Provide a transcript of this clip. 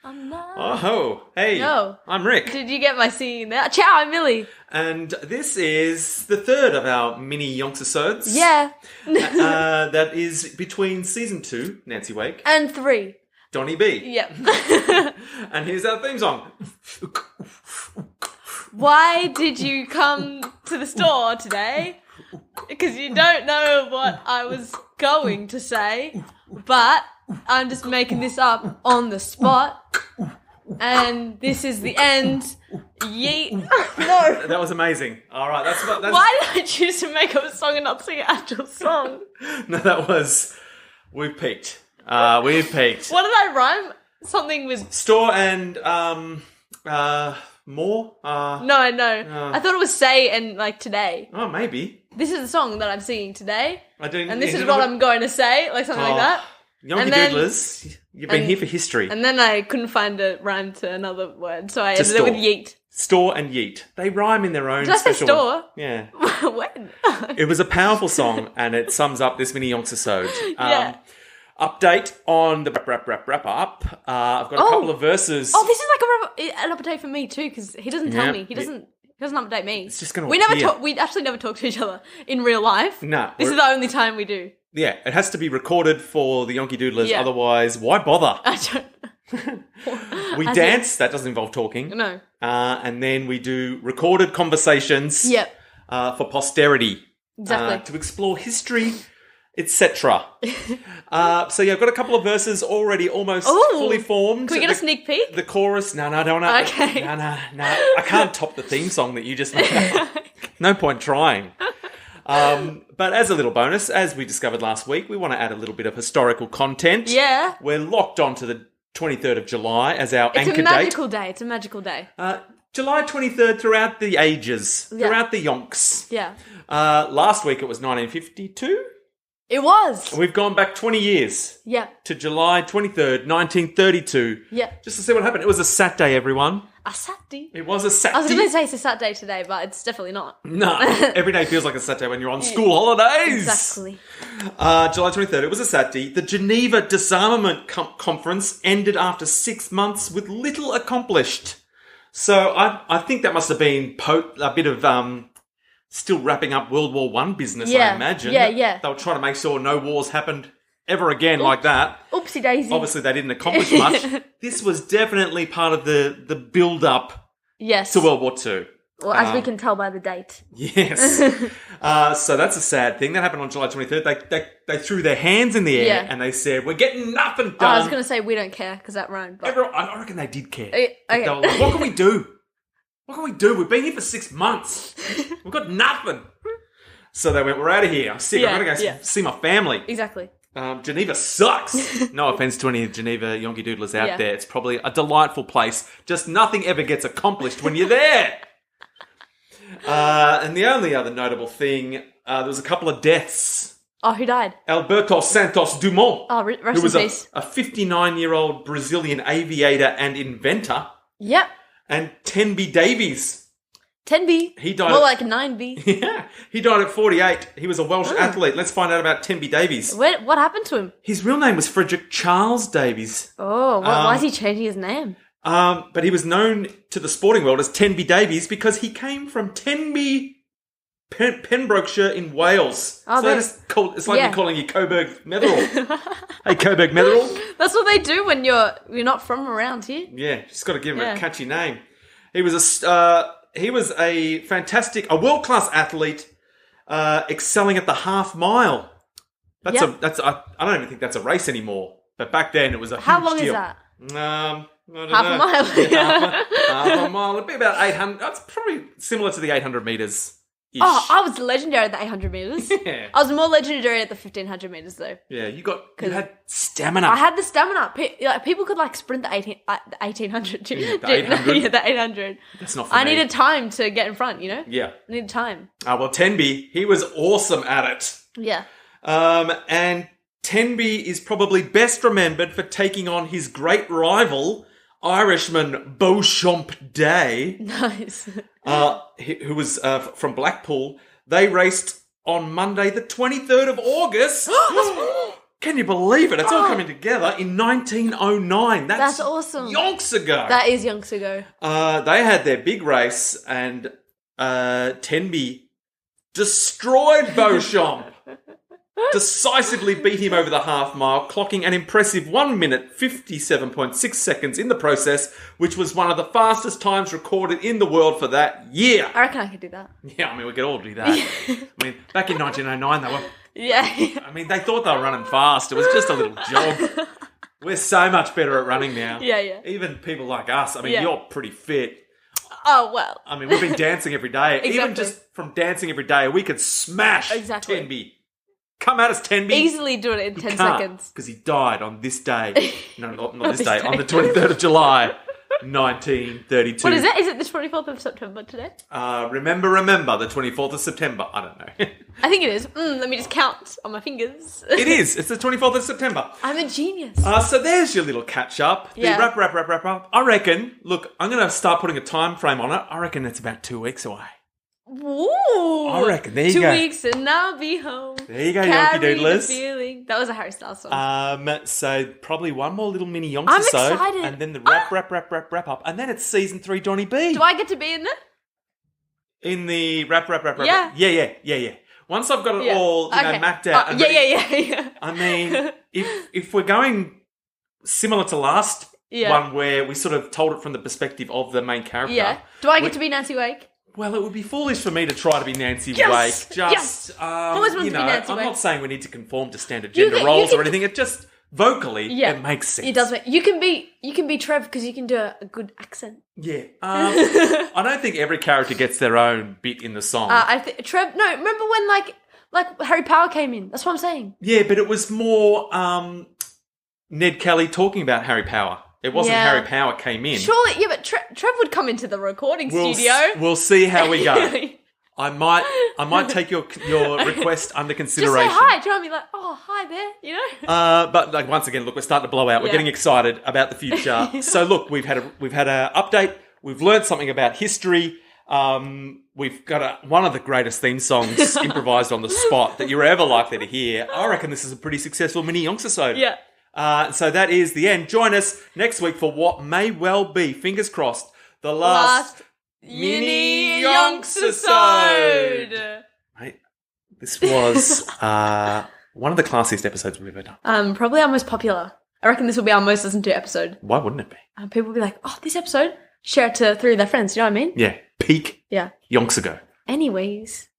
I'm not. Oh, hey. No. I'm Rick. Did you get my singing there? Ciao, I'm Millie. And this is the third of our MiniYonks episodes. Yeah. That is between season 2, Nancy Wake, And 3. Donny B. Yep. And here's our theme song. Why did you come to the store today? Because you don't know what I was going to say, but I'm just making this up on the spot. And this is the end. Yeet. No. That was amazing. All right, that's Why did I choose to make up a song and not sing an actual song? No, that was... We've peaked. We've peaked. What did I rhyme? Something with... Store and, more? No, I know. I thought it was say and, like, today. Oh, maybe. This is the song that I'm singing today. I didn't... And this is what I'm going to say, like something like that. Yonky Doodlers, you've been here for history. And then I couldn't find a rhyme to another word, so I ended it with yeet. Store and yeet. They rhyme in their own Did I say special... store? Yeah. When? It was a powerful song, and it sums up this MiniYonks episode. Yeah. Update on the wrap up. I've got a couple of verses. Oh, this is like an update for me too, because he doesn't tell me. He doesn't update me. It's just going to appear. We actually never talk to each other in real life. No. This is the only time we do. Yeah, it has to be recorded for the Yonky Doodlers, Yeah. otherwise, why bother? I don't. We dance, that doesn't involve talking. No. And then we do recorded conversations Yep. For posterity. Exactly. To explore history, etc. So yeah, I've got a couple of verses already almost fully formed. Can we get a sneak peek? The chorus, no, I don't want to. Okay. No, I can't top the theme song that you just made. No point trying. But as a little bonus, as we discovered last week, we want to add a little bit of historical content. Yeah. We're locked onto the 23rd of July as our anchor date. It's a magical day. It's a magical day. July 23rd throughout the ages, throughout the Yonks. Yeah. Last week it was 1952. It was. We've gone back 20 years. Yeah. To July 23rd, 1932. Yeah. Just to see what happened. It was a Saturday, everyone. A Saturday? It was a Saturday. I was going to say it's a Saturday today, but it's definitely not. No. Every day feels like a Saturday when you're on school holidays. Exactly. July 23rd, it was a Saturday. The Geneva Disarmament Conference ended after 6 months with little accomplished. So I think that must have been a bit of... still wrapping up World War I business, I imagine. Yeah. They were trying to make sure no wars happened ever again like that. Oopsie daisy. Obviously, they didn't accomplish much. This was definitely part of the build-up to World War II. Well, as we can tell by the date. Yes. So that's a sad thing. That happened on July 23rd. They threw their hands in the air and they said, we're getting nothing done. I was going to say we don't care because that rhymed. But... I reckon they did care. Okay. They were like, what can we do? What can we do? We've been here for 6 months. We've got nothing. So they went, we're out of here. I'm sick. I'm going to go see my family. Exactly. Geneva sucks. No offense to any Geneva Yonky Doodlers out there. It's probably a delightful place. Just nothing ever gets accomplished when you're there. And the only other notable thing, there was a couple of deaths. Oh, who died? Alberto Santos Dumont. Oh, rest who was in peace. a 59-year-old Brazilian aviator and inventor. Yep. And Tenby Davies. 10B. He died. More like 9B. Yeah. He died at 48. He was a Welsh athlete. Let's find out about Tenby Davies. What happened to him? His real name was Frederick Charles Davies. Oh, why is he changing his name? But he was known to the sporting world as Tenby Davies because he came from Tenby, Pembrokeshire in Wales. Oh, so it's like me calling you Coburg Metherell. Hey, Coburg Metherell. That's what they do when you're not from around here. Yeah, just got to give him a catchy name. He was a fantastic, a world-class athlete, excelling at the half mile. I don't even think that's a race anymore. But back then it was a huge deal. How long is that? I don't half know. a mile. Half a mile. It'd be about 800. That's probably similar to the 800 meters. Oh, I was legendary at the 800 meters. Yeah. I was more legendary at the 1500 meters though. Yeah, you had stamina. I had the stamina. People could sprint the 1800. Yeah, the 800. Yeah, the 800. That's not for me. I needed time to get in front, you know? Yeah. I needed time. Well, Tenby, he was awesome at it. Yeah. And Tenby is probably best remembered for taking on his great rival, Irishman Beauchamp Day. Nice. Who was from Blackpool. They raced on Monday, the 23rd of August. Can you believe it? It's all coming together in 1909. That's awesome. Yonks Ago. That is Yonks Ago. They had their big race and Tenby destroyed Beauchamp. Decisively beat him over the half mile, clocking an impressive 1 minute 57.6 seconds in the process, which was one of the fastest times recorded in the world for that year. I reckon I could do that. Yeah, I mean, we could all do that. I mean, back in 1909, they were... Yeah. I mean, they thought they were running fast. It was just a little jog. We're so much better at running now. Yeah. Even people like us, I mean, you're pretty fit. Oh, well. I mean, we've been dancing every day. Exactly. Even just from dancing every day, we could smash Tenby. Come at us, Tenby. Easily do it in 10 seconds. Because he died on this day. No, not this day. On the 23rd of July, 1932. What is it? Is it the 24th of September today? Remember, the 24th of September. I don't know. I think it is. Let me just count on my fingers. It is. It's the 24th of September. I'm a genius. So there's your little catch-up. The wrap up. I reckon, look, I'm going to start putting a time frame on it. I reckon it's about 2 weeks away. Ooh. I reckon. There you 2 go. 2 weeks and I'll be home. There you go, Carry Yonky Doodlers. the feeling. That was a Harry Styles song. So probably one more little mini Yonks I'm episode, excited. and then the wrap up, and then it's season 3 Johnny B. Do I get to be in there? In the wrap. Yeah. Yeah. Once I've got it all, mapped out. And Yeah. I mean, if we're going similar to last one where we sort of told it from the perspective of the main character. Yeah. Do I get to be Nancy Wake? Well, it would be foolish for me to try to be Nancy Yes! Wake. Just, Always wanted to be Nancy I'm Wake. not saying we need to conform to standard gender roles or anything. It just vocally, it makes sense. It does make. You can be Trev because you can do a good accent. Yeah. I don't think every character gets their own bit in the song. Trev. No, remember when like Harry Power came in? That's what I'm saying. Yeah, but it was more Ned Kelly talking about Harry Power. It wasn't Harry Power came in. Surely, yeah, but Trev would come into the recording studio. We'll see how we go. I might take your request under consideration. Just say hi. Do you know what I mean? Like, oh, hi there, you know? But like once again, look, we're starting to blow out. We're getting excited about the future. So look, we've had a update. We've learned something about history. We've got one of the greatest theme songs improvised on the spot that you're ever likely to hear. I reckon this is a pretty successful mini Yonks episode. Yeah. So that is the end. Join us next week for what may well be, fingers crossed, the last MiniYonks episode. Mate, this was one of the classiest episodes we've ever done. Probably our most popular. I reckon this will be our most listened to episode. Why wouldn't it be? People will be like, oh, this episode, share it to 3 of their friends. You know what I mean? Yeah. Peak Yeah. Yonks Ago. Anyways.